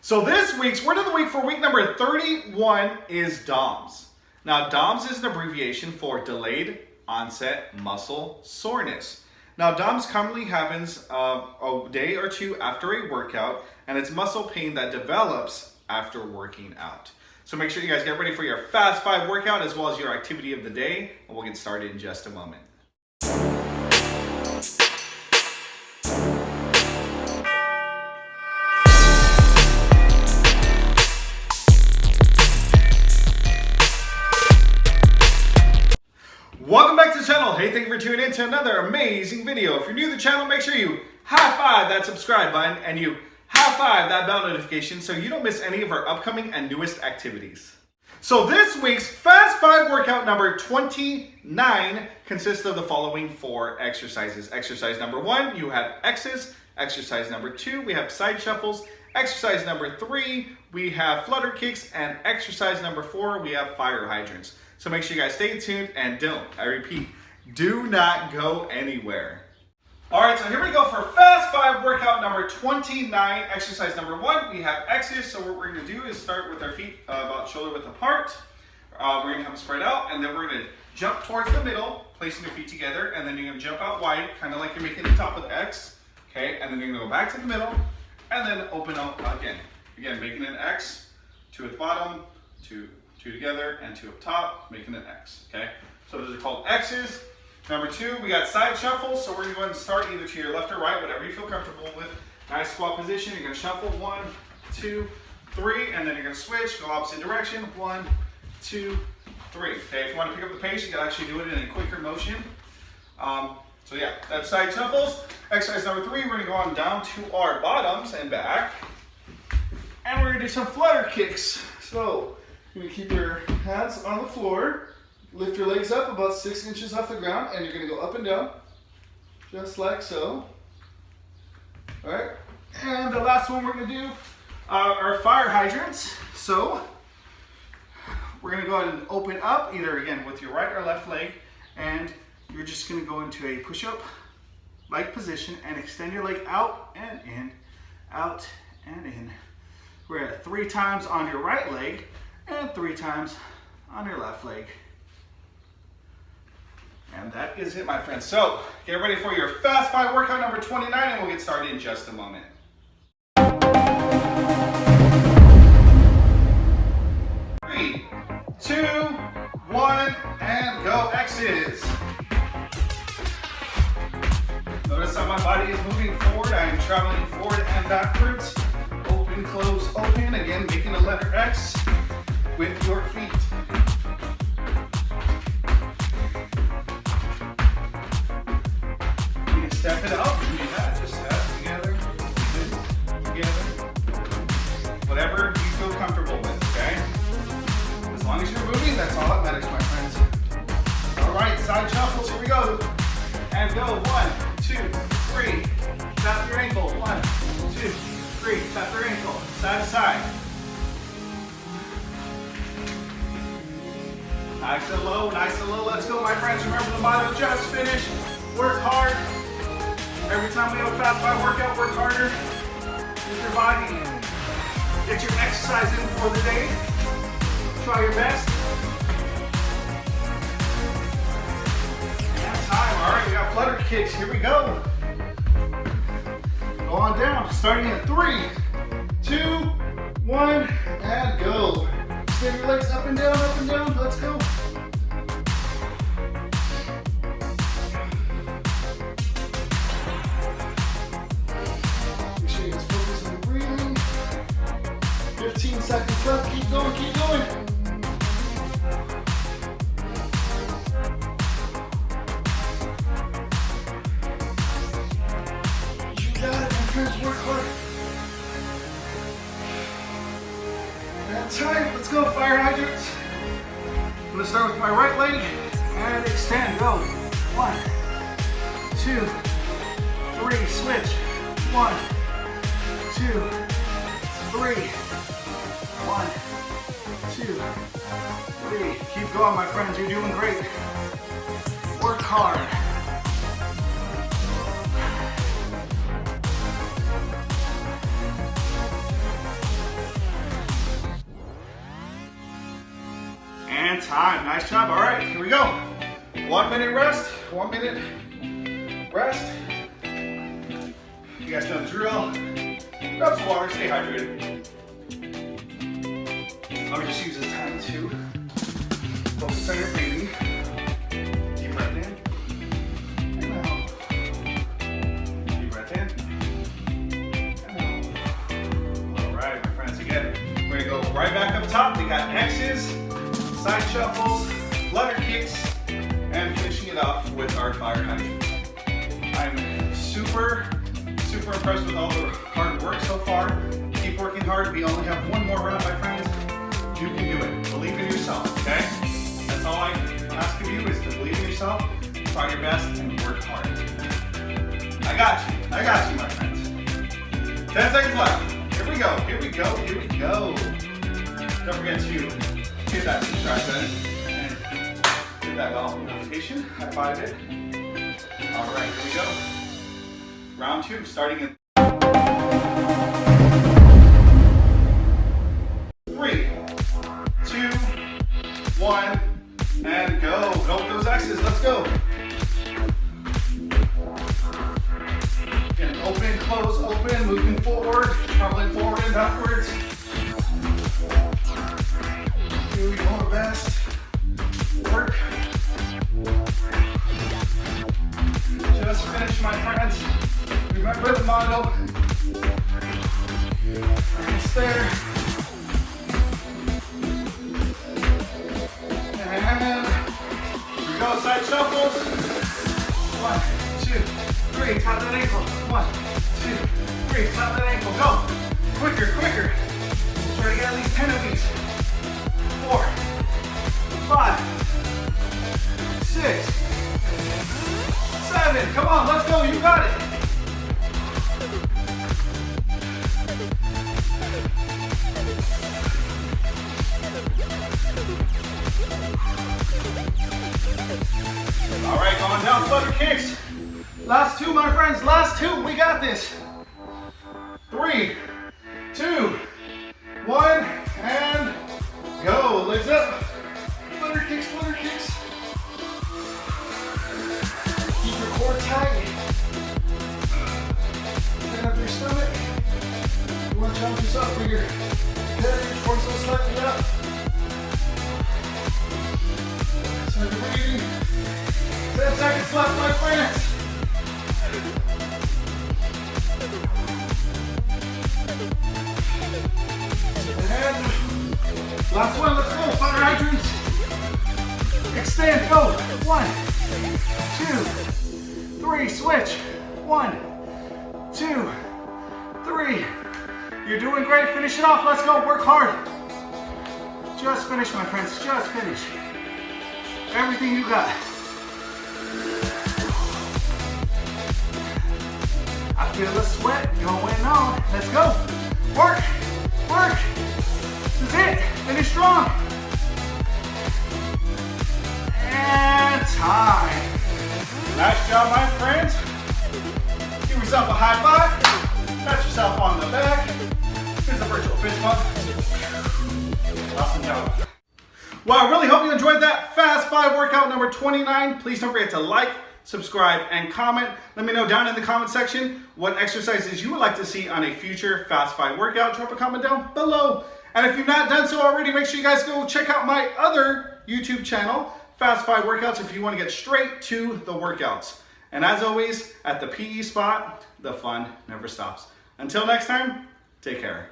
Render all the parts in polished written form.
So this week's word of the week for week number 31 is DOMS. Now DOMS is an abbreviation for delayed onset muscle soreness. Now DOMS commonly happens a day or two after a workout, and it's muscle pain that develops after working out. So make sure you guys get ready for your Fast 5 workout as well as your activity of the day, and we'll get started in just a moment. Welcome back to the channel. Hey, thank you for tuning in to another amazing video. If you're new to the channel, make sure you high five that subscribe button and you high five that bell notification so you don't miss any of our upcoming and newest activities. So this week's Fast 5 workout number 29 consists of the following 4 exercises. Exercise number 1, you have X's. Exercise number 2, we have side shuffles. Exercise number 3, we have flutter kicks. And exercise number 4, we have fire hydrants. So make sure you guys stay tuned and I repeat, do not go anywhere. All right, so here we go for Fast 5 workout number 29. Exercise number 1, we have X's. So what we're gonna do is start with our feet about shoulder width apart. We're gonna have them spread out, and then we're gonna jump towards the middle, placing your feet together, and then you're gonna jump out wide, kind of like you're making the top of the X, okay? And then you're gonna go back to the middle, and then open up again. Again, making an X, 2 at the bottom, 2 together, and 2 up top, making an X, okay? So those are called X's. Number 2, we got side shuffles. So we're gonna go ahead and start either to your left or right, whatever you feel comfortable with. Nice squat position. You're gonna shuffle 1, 2, 3, and then you're gonna switch, go opposite direction. 1, 2, 3. Okay, if you want to pick up the pace, you can actually do it in a quicker motion. So yeah, that's side shuffles. Exercise number 3, we're gonna go on down to our bottoms and back. And we're gonna do some flutter kicks. So you're gonna keep your hands on the floor, lift your legs up about 6 inches off the ground, and you're gonna go up and down, just like so. All right, and the last one we're gonna do are fire hydrants. So we're gonna go ahead and open up, either again with your right or left leg, and you're just gonna go into a push-up like position and extend your leg out and in, out and in. We're at 3 times on your right leg, and 3 times on your left leg. And that is it, my friends. So get ready for your Fast 5 workout number 29, and we'll get started in just a moment. 3, 2, 1, and go. X's. Notice how my body is moving forward. I am traveling forward and backwards. Open, close, open. Again, making a letter X with your feet. You can step it out. You do that. Just step together, together. Whatever you feel comfortable with, okay? As long as you're moving, that's all that matters, my friends. All right, side shuffles. Here we go. And go. 1, 2, 3. Tap your ankle. 1, 2, 3. Tap your ankle. Side to side. Nice and low, nice and low. Let's go, my friends. Remember, the motto, just finish. Work hard. Every time we have a Fast 5 workout, work harder with your body. Get your exercise in for the day. Try your best. And time. All right, we got flutter kicks. Here we go. Go on down. Starting at 3, 2, 1, and go. Extend your legs up and down, up and down. Let's go. Make sure you guys focus on the breathing. 15 seconds left. Keep going, keep going. You got it, my friends. Work hard. Time. Let's go, fire hydrants. I'm gonna start with my right leg and extend. Go. 1, 2, 3. Switch. 1, 2, 3. 1, 2, 3. Keep going, my friends. You're doing great. Work hard. And time. Nice job. All right, here we go. 1 minute rest. 1 minute rest. You guys know the drill. Grab some water, stay hydrated. Let me just use this time to focus on your breathing. Deep breath in. And out. Deep breath in. And out. All right, my friends, again, we're gonna go right back up top. We got X's, side shuffles, flutter kicks, and finishing it off with our fire hydrants. I'm super impressed with all the hard work so far. Keep working hard. We only have one more round, my friends. You can do it. Believe in yourself, okay? That's all I ask of you is to believe in yourself, try your best, and work hard. I got you, my friends. 10 seconds left. Here we go. Don't forget to hit that subscribe button and hit that bell notification. High five it. All right, here we go. Round 2, starting in 3, 2, 1, and go. Go with those X's. Let's go. Again, open, close, open, moving forward, traveling forward and backwards. Do your best. Work. Just finish, my friends. Remember the motto. Almost there. And here we go, side shuffles. 1, 2, 3, tap that ankle. 1, 2, 3, tap that ankle. Go. Quicker. Try to get at least 10 of these. 4, 5, 6, 7. Come on, let's go. You got it. All right, going down, flutter kicks. Last 2, my friends, last 2. We got this. 3, 2, 1, and go. Legs up. Flutter kicks. Keep your core tight. Stand up your stomach. You want to challenge yourself for your head, your torso slightly up. So you're breathing. 10 seconds left, my friends. And last one, let's go. Fire hydrants. Extend, go. 1, 2, 3, switch. 1, 2, 3. You're doing great. Finish it off. Let's go. Work hard. Just finish, my friends. Just finish. Everything you got. I feel the sweat going on. Let's go. Work. This is it. Finish strong. And time. Nice job, my friends. Give yourself a high five. Pat yourself on the back. Here's a virtual fist bump. Awesome job. Well, I really hope you enjoyed that Fast 5 workout number 29. Please don't forget to like, subscribe, and comment. Let me know down in the comment section what exercises you would like to see on a future Fast 5 workout. Drop a comment down below. And if you've not done so already, make sure you guys go check out my other YouTube channel, Fast 5 Workouts, if you want to get straight to the workouts. And as always, at the PE Spot, the fun never stops. Until next time, take care.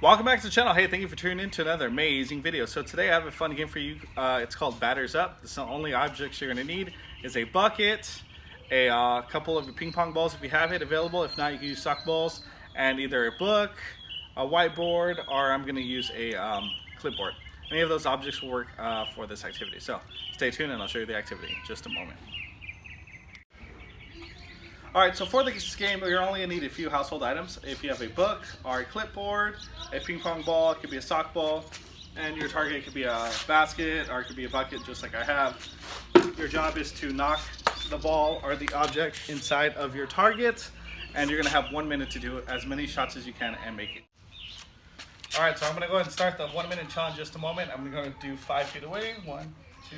Welcome back to the channel. Hey, thank you for tuning in to another amazing video. So today I have a fun game for you. It's called Batters Up. The only objects you're going to need is a bucket, a couple of your ping pong balls if you have it available. If not, you can use soccer balls, and either a book, a whiteboard, or I'm going to use a clipboard. Any of those objects will work for this activity. So stay tuned and I'll show you the activity in just a moment. Alright, so for this game, you're only going to need a few household items. If you have a book or a clipboard, a ping pong ball, it could be a sock ball, And your target could be a basket or it could be a bucket, just like I have. Your job is to knock the ball or the object inside of your target, and you're gonna have 1 minute to do as many shots as you can and make it. All right, so I'm gonna go ahead and start the 1 minute challenge in just a moment. I'm gonna do 5 feet away. 1, 2,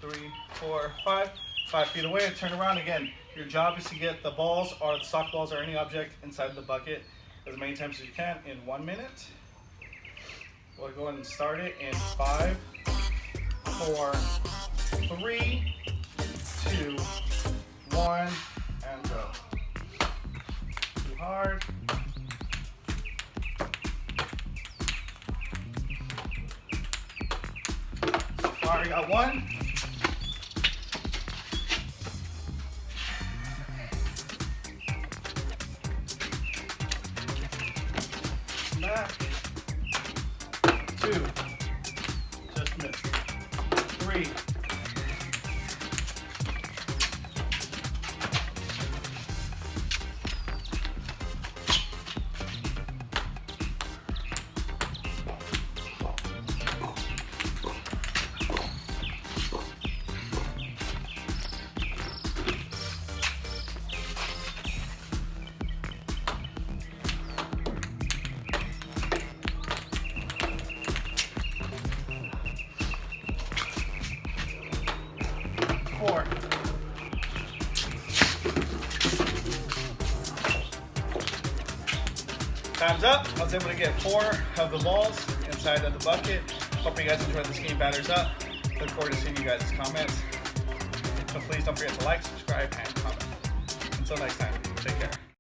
3, 4, 5. 5 feet away, turn around again. Your job is to get the balls or the sock balls or any object inside the bucket as many times as you can in 1 minute. We'll go ahead and start it in 5, 4, 3, 2, 1, and go. Too hard. So far, we got 1. Back. 2, just missed. 3, 4. Time's up. I was able to get 4 of the balls inside of the bucket. Hope you guys enjoyed this game. Batters up. Look forward to seeing you guys' comments. So please don't forget to like, subscribe, and comment. Until next time, take care.